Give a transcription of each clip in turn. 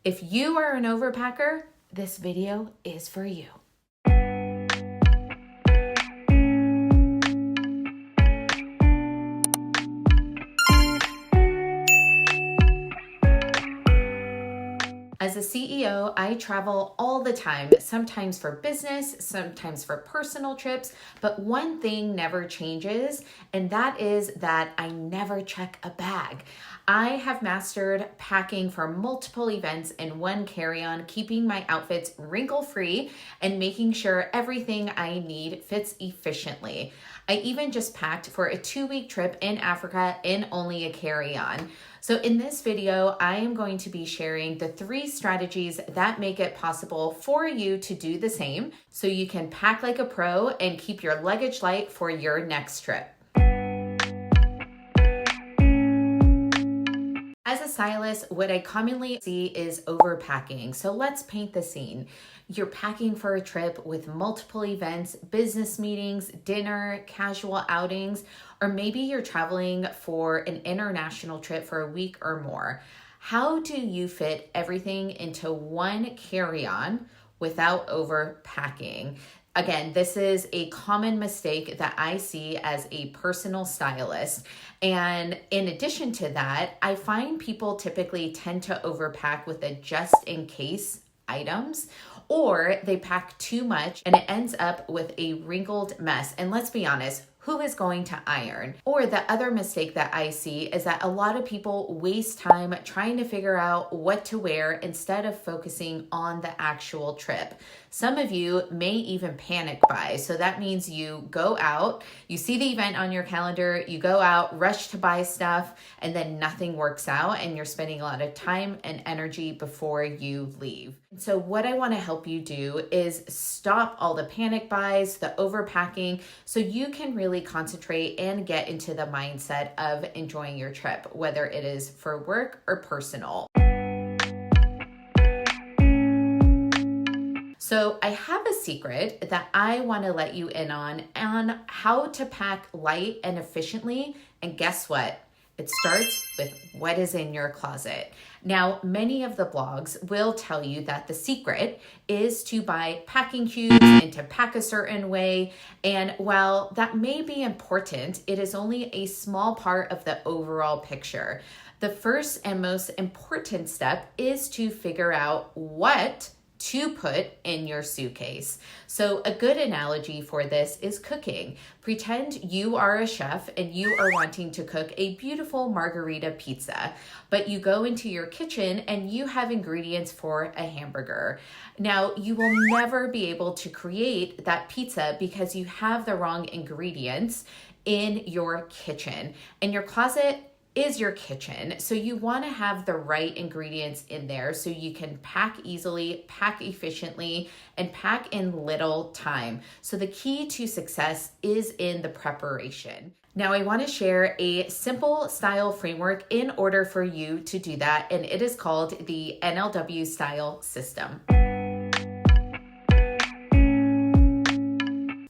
If you are an overpacker, this video is for you. As a CEO, I travel all the time, sometimes for business, sometimes for personal trips, but one thing never changes, and that is that I never check a bag. I have mastered packing for multiple events in one carry-on, keeping my outfits wrinkle-free and making sure everything I need fits efficiently. I even just packed for a 2-week trip in Africa in only a carry-on. So in this video, I am going to be sharing the 3 strategies that make it possible for you to do the same so you can pack like a pro and keep your luggage light for your next trip. As a stylist, what I commonly see is overpacking. So let's paint the scene. You're packing for a trip with multiple events, business meetings, dinner, casual outings, or maybe you're traveling for an international trip for a week or more. How do you fit everything into one carry-on without overpacking? Again, this is a common mistake that I see as a personal stylist. And in addition to that, I find people typically tend to overpack with a just-in-case items, or they pack too much and it ends up with a wrinkled mess. And let's be honest, who is going to iron? Or the other mistake that I see is that a lot of people waste time trying to figure out what to wear instead of focusing on the actual trip. Some of you may even panic buy. So that means you go out, you see the event on your calendar, you go out, rush to buy stuff, and then nothing works out and you're spending a lot of time and energy before you leave. So what I want to help you do is stop all the panic buys, the overpacking, so you can really concentrate and get into the mindset of enjoying your trip, whether it is for work or personal. So I have a secret that I want to let you in on how to pack light and efficiently. And guess what? It starts with what is in your closet. Now, many of the blogs will tell you that the secret is to buy packing cubes and to pack a certain way. And while that may be important, it is only a small part of the overall picture. The first and most important step is to figure out what to put in your suitcase. So a good analogy for this is cooking. Pretend you are a chef and you are wanting to cook a beautiful margarita pizza, but you go into your kitchen and you have ingredients for a hamburger. Now, you will never be able to create that pizza because you have the wrong ingredients in your kitchen, and your closet is your kitchen. So you want to have the right ingredients in there so you can pack easily, pack efficiently, and pack in little time. So the key to success is in the preparation. Now I want to share a simple style framework in order for you to do that, and it is called the NLW Style System.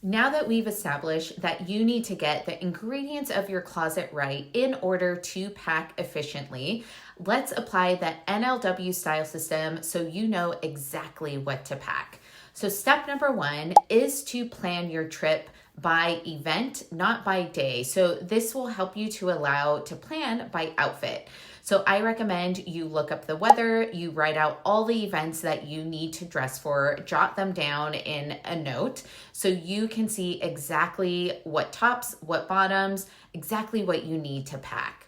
Now that we've established that you need to get the ingredients of your closet right in order to pack efficiently, let's apply the NLW style system so you know exactly what to pack. So step number 1 is to plan your trip by event, not by day. So this will help you to plan by outfit. So I recommend you look up the weather, you write out all the events that you need to dress for, jot them down in a note so you can see exactly what tops, what bottoms, exactly what you need to pack.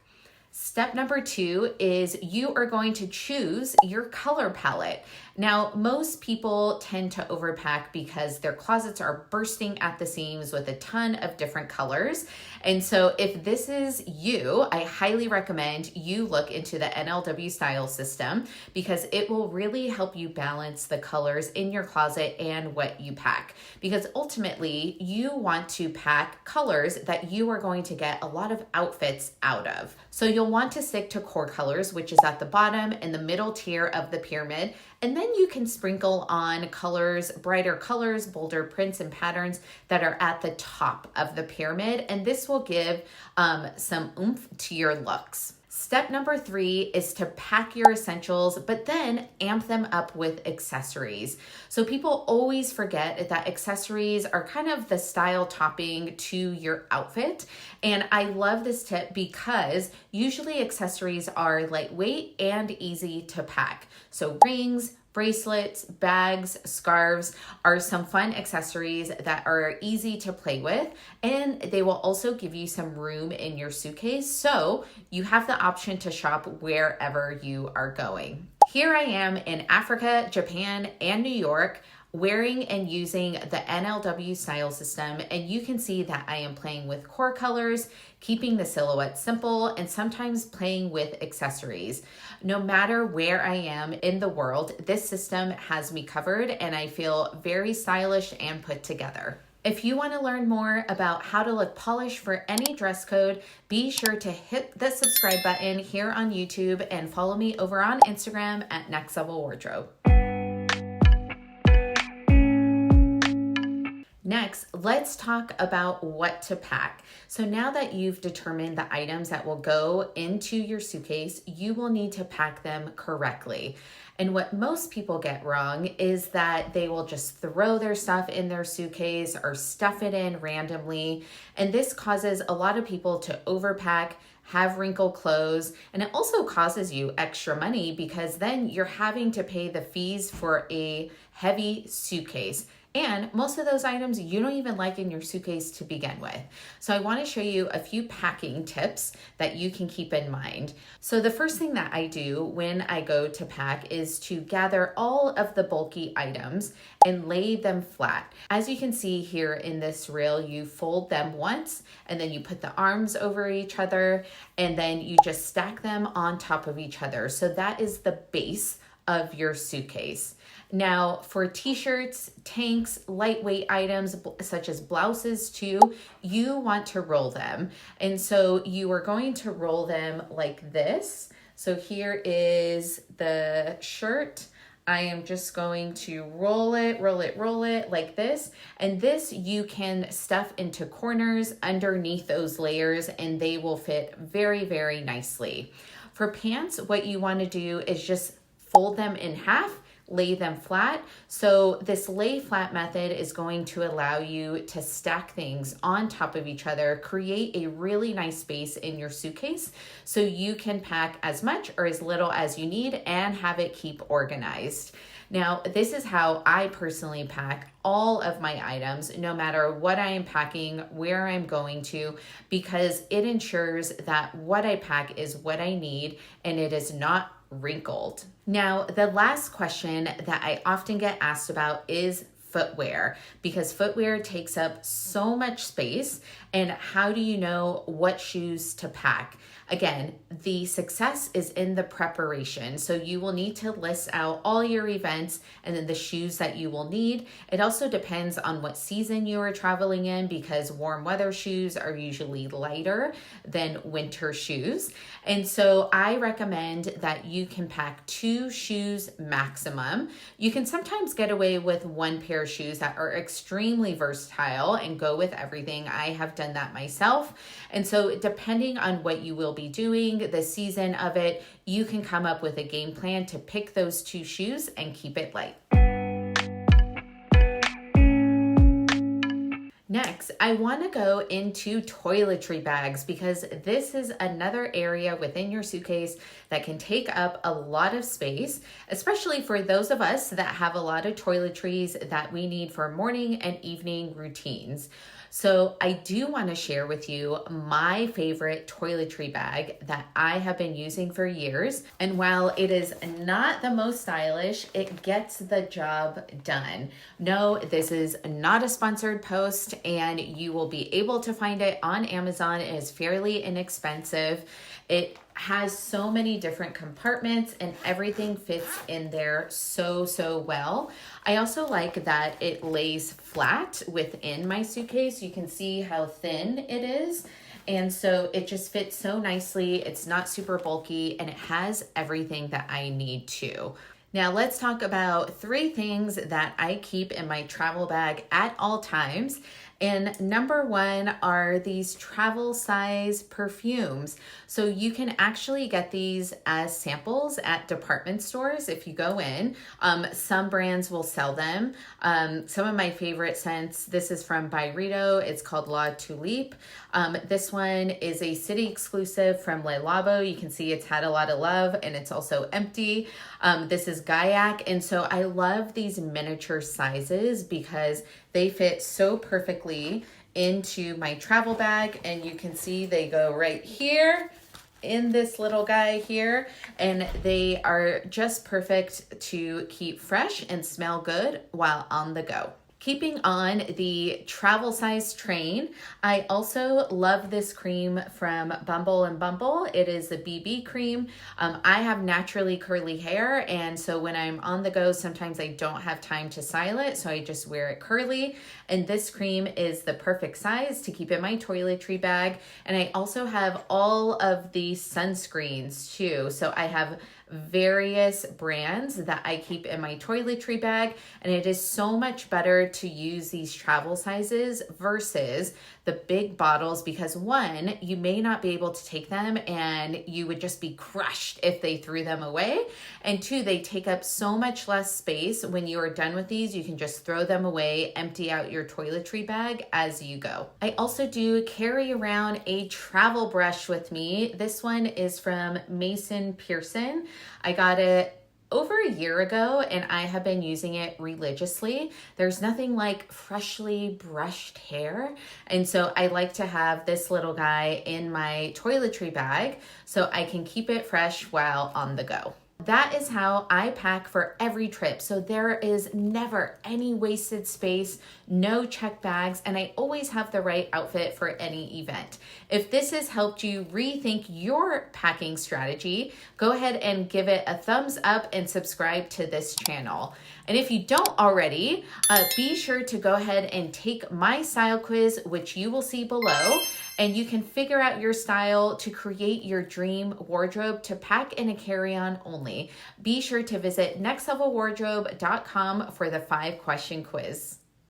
Step number 2 is you are going to choose your color palette. Now, most people tend to overpack because their closets are bursting at the seams with a ton of different colors. And so if this is you, I highly recommend you look into the NLW Style System because it will really help you balance the colors in your closet and what you pack. Because ultimately, you want to pack colors that you are going to get a lot of outfits out of. So you'll want to stick to core colors, which is at the bottom and the middle tier of the pyramid. And then you can sprinkle on colors, brighter colors, bolder prints and patterns that are at the top of the pyramid. And this will give some oomph to your looks. Step number 3 is to pack your essentials, but then amp them up with accessories. So people always forget that accessories are kind of the style topping to your outfit. And I love this tip because usually accessories are lightweight and easy to pack. So rings, bracelets, bags, scarves are some fun accessories that are easy to play with, and they will also give you some room in your suitcase, so you have the option to shop wherever you are going. Here I am in Africa, Japan, and New York, wearing and using the NLW Style System, and you can see that I am playing with core colors, keeping the silhouette simple, and sometimes playing with accessories. No matter where I am in the world, this system has me covered, and I feel very stylish and put together. If you want to learn more about how to look polished for any dress code, be sure to hit the subscribe button here on YouTube and follow me over on Instagram at Next Level Wardrobe. Next, let's talk about what to pack. So now that you've determined the items that will go into your suitcase, you will need to pack them correctly. And what most people get wrong is that they will just throw their stuff in their suitcase or stuff it in randomly. And this causes a lot of people to overpack, have wrinkled clothes, and it also causes you extra money because then you're having to pay the fees for a heavy suitcase. And most of those items you don't even like in your suitcase to begin with. So I want to show you a few packing tips that you can keep in mind. So the first thing that I do when I go to pack is to gather all of the bulky items and lay them flat. As you can see here in this reel, you fold them once and then you put the arms over each other and then you just stack them on top of each other. So that is the base of your suitcase. Now, for t-shirts, tanks, lightweight items such as blouses too, you want to roll them. And so you are going to roll them like this. So here is the shirt. I am just going to roll it like this. And this you can stuff into corners underneath those layers and they will fit very, very nicely. For pants, what you want to do is just fold them in half, lay them flat. So this lay flat method is going to allow you to stack things on top of each other, create a really nice space in your suitcase so you can pack as much or as little as you need and have it keep organized. Now, this is how I personally pack all of my items, no matter what I am packing, where I'm going to, because it ensures that what I pack is what I need and it is not wrinkled. Now, the last question that I often get asked about is footwear, because footwear takes up so much space. And how do you know what shoes to pack? Again, the success is in the preparation. So you will need to list out all your events and then the shoes that you will need. It also depends on what season you are traveling in because warm weather shoes are usually lighter than winter shoes. And so I recommend that you can pack 2 shoes maximum. You can sometimes get away with 1 pair of shoes that are extremely versatile and go with everything. I have done that myself. And so depending on what you will be doing, the season of it, you can come up with a game plan to pick those 2 shoes and keep it light. Next, I want to go into toiletry bags because this is another area within your suitcase that can take up a lot of space, especially for those of us that have a lot of toiletries that we need for morning and evening routines. So I do want to share with you my favorite toiletry bag that I have been using for years. And while it is not the most stylish, it gets the job done. No, this is not a sponsored post and you will be able to find it on Amazon. It is fairly inexpensive. It has so many different compartments and everything fits in there so well. I also like that it lays flat within my suitcase. You can see how thin it is. And so it just fits so nicely. It's not super bulky and it has everything that I need to. Now let's talk about 3 things that I keep in my travel bag at all times. And number one are these travel size perfumes. So you can actually get these as samples at department stores if you go in. Some brands will sell them. Some of my favorite scents, this is from Byredo. It's called La Tulipe. This one is a city exclusive from Le Labo. You can see it's had a lot of love and it's also empty. This is Gaiac. And so I love these miniature sizes because they fit so perfectly into my travel bag. And you can see they go right here in this little guy here, and they are just perfect to keep fresh and smell good while on the go. Keeping on the travel size train, I also love this cream from Bumble and Bumble. It is the BB cream. I have naturally curly hair, and so when I'm on the go, sometimes I don't have time to style it, so I just wear it curly. And this cream is the perfect size to keep in my toiletry bag. And I also have all of the sunscreens too. So I have various brands that I keep in my toiletry bag, and it is so much better to use these travel sizes versus the big bottles because one, you may not be able to take them and you would just be crushed if they threw them away, and two, they take up so much less space. When you are done with these, you can just throw them away, empty out your toiletry bag as you go. I also do carry around a travel brush with me. This one is from Mason Pearson. I got it over a year ago and I have been using it religiously. There's nothing like freshly brushed hair. And so I like to have this little guy in my toiletry bag so I can keep it fresh while on the go. That is how I pack for every trip. So there is never any wasted space, no check bags, and I always have the right outfit for any event. If this has helped you rethink your packing strategy, go ahead and give it a thumbs up and subscribe to this channel. And if you don't already, be sure to go ahead and take my style quiz, which you will see below, and you can figure out your style to create your dream wardrobe to pack in a carry-on only. Be sure to visit nextlevelwardrobe.com for the 5-question quiz.